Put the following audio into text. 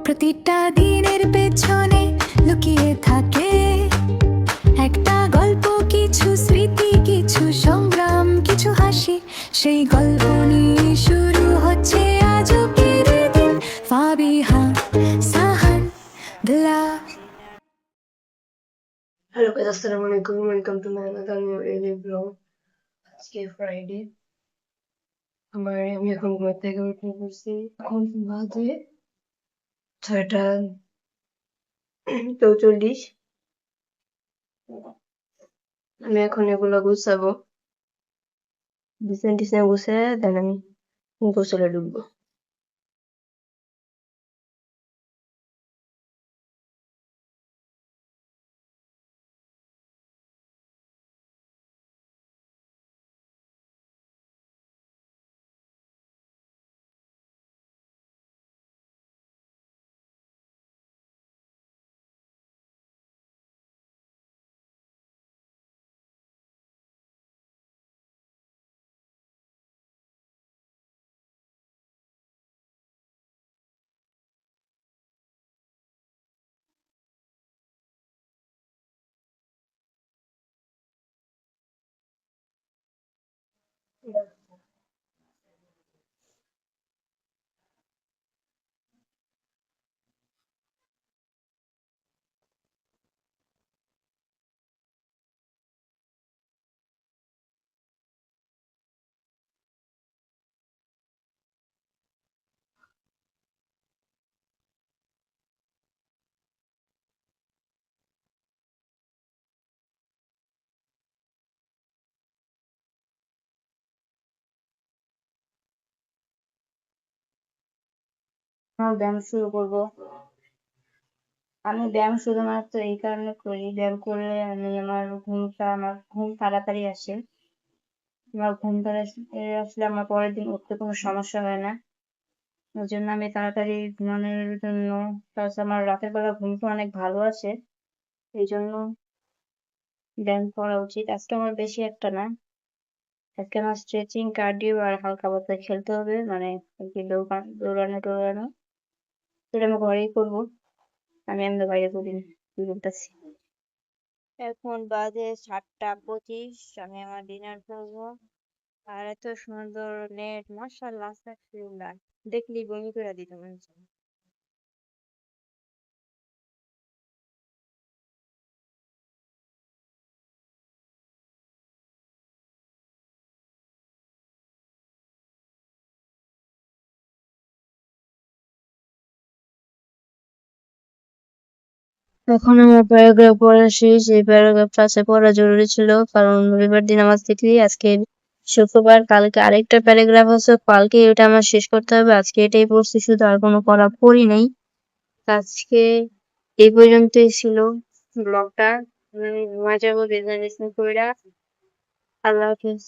প্রতিটা দিনের পেছনে লুকিয়ে থাকে একটা গল্প, কিছু স্মৃতি, কিছু সংগ্রাম, কিছু হাসি। সেই গল্প নিয়ে শুরু হচ্ছে আজকের দিন। ফাবিহা, সাহান, দিলা। হ্যালো গাইস, আসসালামু আলাইকুম। Welcome to my another new daily blog. আজকে ফ্রাইডে। আমি এখন ঘুম থেকে উঠে পড়ছি। এখন বাজে 6:44। আমি এখন এগুলো গুছাবো, বিছানা টিছানা গুছায় দেন আমি গোসলে ঢুকবো। আমার ব্যায়াম শুরু করব। আমি ব্যায়াম শুধুমাত্র এই কারণে করি, ব্যায়াম করলে আমার ঘুম তাড়াতাড়ি আসে। আমার ঘুম তাড়াতাড়ি আসলে আমার পরের দিন উঠতে কোনো সমস্যা হয় না। ওই জন্য আমি তাড়াতাড়ি ঘুমানোর জন্য, প্লাস আমার রাতের বেলা ঘুমটা অনেক ভালো আসে, এই জন্য ব্যায়াম করা উচিত। আজকে আমার বেশি একটা না, আজকে আমার স্ট্রেচিং, কার্ডিও আর হালকা পাতলা খেলতে হবে, মানে আর কি দৌড়ানো টোড়ানো, সেটা আমি ঘরেই করবো। আমি আমাদের বাইরে করতেছি। এখন বাজে 7:25, আমি আমার ডিনার করবো। আর এত সুন্দর নেট, মাশাআল্লাহ, আস্তাগফিরুল্লাহ, দেখলি বমি করে দিত মনে হচ্ছে। এখন আমার প্যারাগ্রাফ পড়া শেষ। এই প্যারাগ্রাফটা আছে পড়া জরুরি ছিল, কারণ রবিবার দিন আমার থেকে আজকে শুক্রবার, কালকে আরেকটা প্যারাগ্রাফ আছে, কালকে এটা আমার শেষ করতে হবে। আজকে এটাই পড়ছি শুধু, আর কোনো পড়া পড়ি নাই। আজকে এই পর্যন্তই ছিল ব্লগটা। আমি ঘুমায় যাবো, বিছানা টিছানা কইরা। আল্লাহ হাফেজ।